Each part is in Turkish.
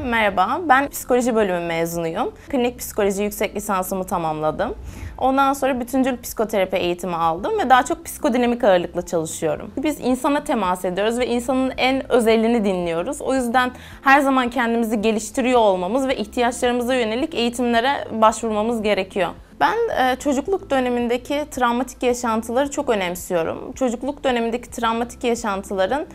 merhaba. Ben psikoloji bölümü mezunuyum. Klinik psikoloji yüksek lisansımı tamamladım. Ondan sonra bütüncül psikoterapi eğitimi aldım ve daha çok psikodinamik ağırlıklı çalışıyorum. Biz insana temas ediyoruz ve insanın en özelini dinliyoruz. O yüzden her zaman kendimizi geliştiriyor olmamız ve ihtiyaçlarımıza yönelik eğitimlere başvurmamız gerekiyor. Ben çocukluk dönemindeki travmatik yaşantıları çok önemsiyorum. Çocukluk dönemindeki travmatik yaşantıların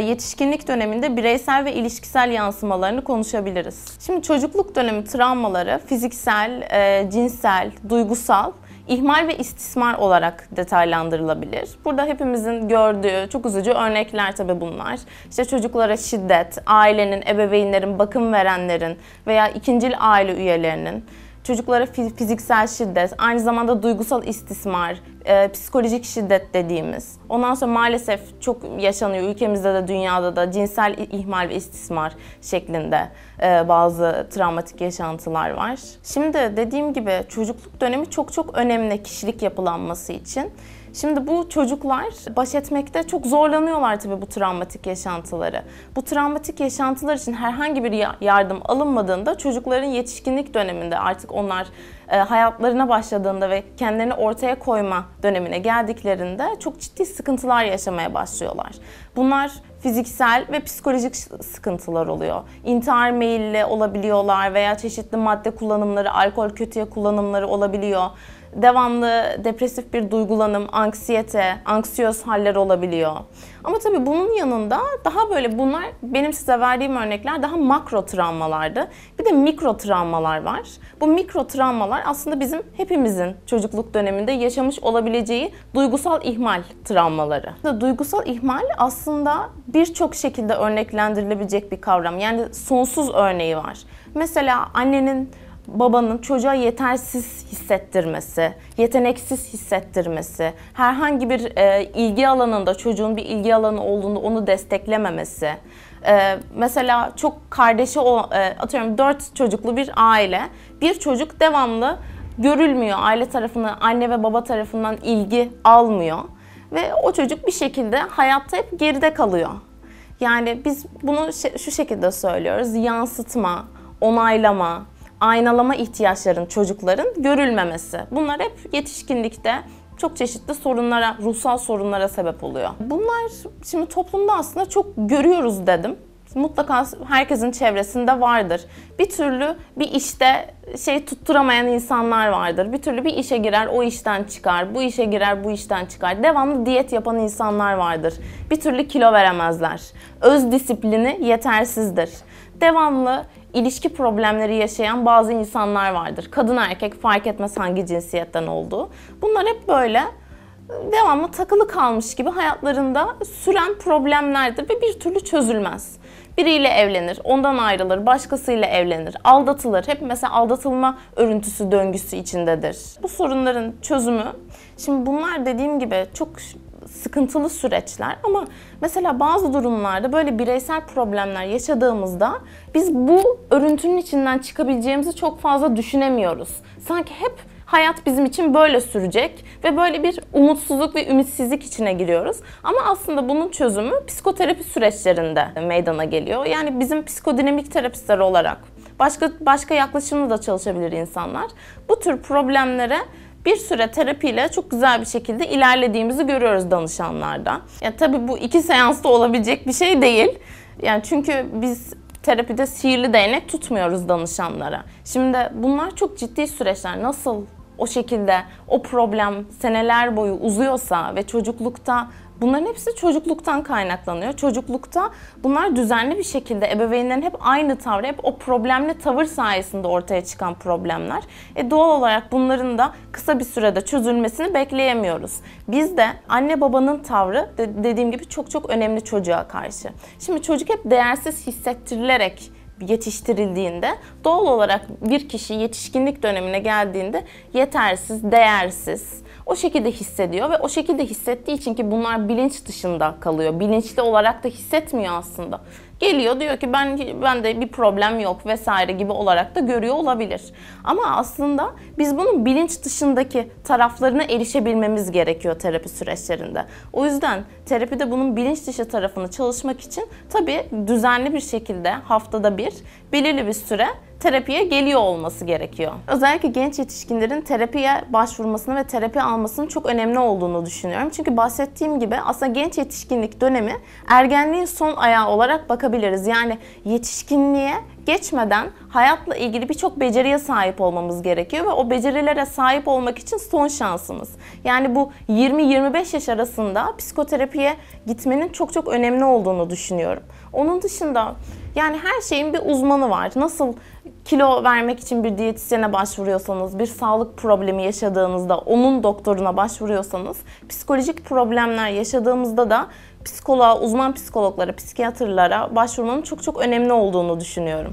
yetişkinlik döneminde bireysel ve ilişkisel yansımalarını konuşabiliriz. Şimdi çocukluk dönemi travmaları fiziksel, cinsel, duygusal, ihmal ve istismar olarak detaylandırılabilir. Burada hepimizin gördüğü çok üzücü örnekler tabii bunlar. İşte çocuklara şiddet, ailenin, ebeveynlerin, bakım verenlerin veya ikincil aile üyelerinin çocuklara fiziksel şiddet, aynı zamanda duygusal istismar, psikolojik şiddet dediğimiz. Ondan sonra maalesef çok yaşanıyor ülkemizde de dünyada da cinsel ihmal ve istismar şeklinde bazı travmatik yaşantılar var. Şimdi dediğim gibi çocukluk dönemi çok önemli kişilik yapılanması için. Şimdi bu çocuklar baş etmekte çok zorlanıyorlar tabii bu travmatik yaşantıları. Bu travmatik yaşantılar için herhangi bir yardım alınmadığında çocukların yetişkinlik döneminde artık onlar hayatlarına başladığında ve kendilerini ortaya koyma dönemine geldiklerinde çok ciddi sıkıntılar yaşamaya başlıyorlar. Bunlar fiziksel ve psikolojik sıkıntılar oluyor. İntihar meyilli olabiliyorlar veya çeşitli madde kullanımları, alkol kötüye kullanımları olabiliyor. Devamlı depresif bir duygulanım, anksiyete, anksiyöz haller olabiliyor. Ama tabii bunun yanında daha böyle bunlar benim size verdiğim örnekler daha makro travmalardı. Bir de mikro travmalar var. Bu mikro travmalar aslında bizim hepimizin çocukluk döneminde yaşamış olabileceği duygusal ihmal travmaları. Duygusal ihmal aslında birçok şekilde örneklendirilebilecek bir kavram. Yani sonsuz örneği var. Mesela annenin babanın çocuğa yetersiz hissettirmesi, yeteneksiz hissettirmesi, herhangi bir ilgi alanında çocuğun bir ilgi alanı olduğunda onu desteklememesi. Mesela çok kardeşi atıyorum 4 çocuklu bir aile, bir çocuk devamlı görülmüyor, aile tarafından, anne ve baba tarafından ilgi almıyor ve o çocuk bir şekilde hayatta hep geride kalıyor. Yani biz bunu şu şekilde söylüyoruz, yansıtma, onaylama, aynalama ihtiyaçların çocukların görülmemesi. Bunlar hep yetişkinlikte çok çeşitli sorunlara, ruhsal sorunlara sebep oluyor. Bunlar şimdi toplumda aslında çok görüyoruz dedim. Mutlaka herkesin çevresinde vardır. Bir türlü bir işte tutturamayan insanlar vardır. Bir türlü bir işe girer, o işten çıkar. Bu işe girer, bu işten çıkar. Devamlı diyet yapan insanlar vardır. Bir türlü kilo veremezler. Öz disiplini yetersizdir. Devamlı ilişki problemleri yaşayan bazı insanlar vardır. Kadın erkek fark etmez hangi cinsiyetten olduğu. Bunlar hep böyle devamlı takılı kalmış gibi hayatlarında süren problemlerdir ve bir türlü çözülmez. Biriyle evlenir, ondan ayrılır, başkasıyla evlenir, aldatılır. Hep mesela aldatılma örüntüsü döngüsü içindedir. Bu sorunların çözümü, şimdi bunlar dediğim gibi çok sıkıntılı süreçler ama mesela bazı durumlarda böyle bireysel problemler yaşadığımızda biz bu örüntünün içinden çıkabileceğimizi çok fazla düşünemiyoruz. Sanki hep hayat bizim için böyle sürecek ve böyle bir umutsuzluk ve ümitsizlik içine giriyoruz. Ama aslında bunun çözümü psikoterapi süreçlerinde meydana geliyor. Yani bizim psikodinamik terapistler olarak başka yaklaşımla da çalışabilir insanlar. Bu tür problemlere bir süre terapiyle çok güzel bir şekilde ilerlediğimizi görüyoruz danışanlarda. Yani tabii bu 2 seansta olabilecek bir şey değil. Yani çünkü biz terapide sihirli değnek tutmuyoruz danışanlara. Şimdi bunlar çok ciddi süreçler. Nasıl o şekilde o problem seneler boyu uzuyorsa ve çocuklukta bunların hepsi çocukluktan kaynaklanıyor. Çocuklukta bunlar düzenli bir şekilde ebeveynlerin hep aynı tavrı, hep o problemli tavır sayesinde ortaya çıkan problemler. Doğal olarak bunların da kısa bir sürede çözülmesini bekleyemiyoruz. Biz de anne babanın tavrı dediğim gibi çok önemli çocuğa karşı. Şimdi çocuk hep değersiz hissettirilerek yetiştirildiğinde doğal olarak bir kişi yetişkinlik dönemine geldiğinde yetersiz, değersiz, o şekilde hissediyor ve o şekilde hissettiği için ki bunlar bilinç dışında kalıyor. Bilinçli olarak da hissetmiyor aslında. Geliyor diyor ki bende bir problem yok vesaire gibi olarak da görüyor olabilir. Ama aslında biz bunun bilinç dışındaki taraflarına erişebilmemiz gerekiyor terapi süreçlerinde. O yüzden terapide bunun bilinç dışı tarafını çalışmak için tabii düzenli bir şekilde haftada belirli bir süre terapiye geliyor olması gerekiyor. Özellikle genç yetişkinlerin terapiye başvurmasını ve terapi almasının çok önemli olduğunu düşünüyorum. Çünkü bahsettiğim gibi aslında genç yetişkinlik dönemi ergenliğin son ayağı olarak bakabiliriz. Yani yetişkinliğe geçmeden hayatla ilgili birçok beceriye sahip olmamız gerekiyor ve o becerilere sahip olmak için son şansımız. Yani bu 20-25 yaş arasında psikoterapiye gitmenin çok önemli olduğunu düşünüyorum. Onun dışında yani her şeyin bir uzmanı var. Nasıl kilo vermek için bir diyetisyene başvuruyorsanız, bir sağlık problemi yaşadığınızda onun doktoruna başvuruyorsanız, psikolojik problemler yaşadığımızda da psikoloğa, uzman psikologlara, psikiyatrlara başvurmanın çok önemli olduğunu düşünüyorum.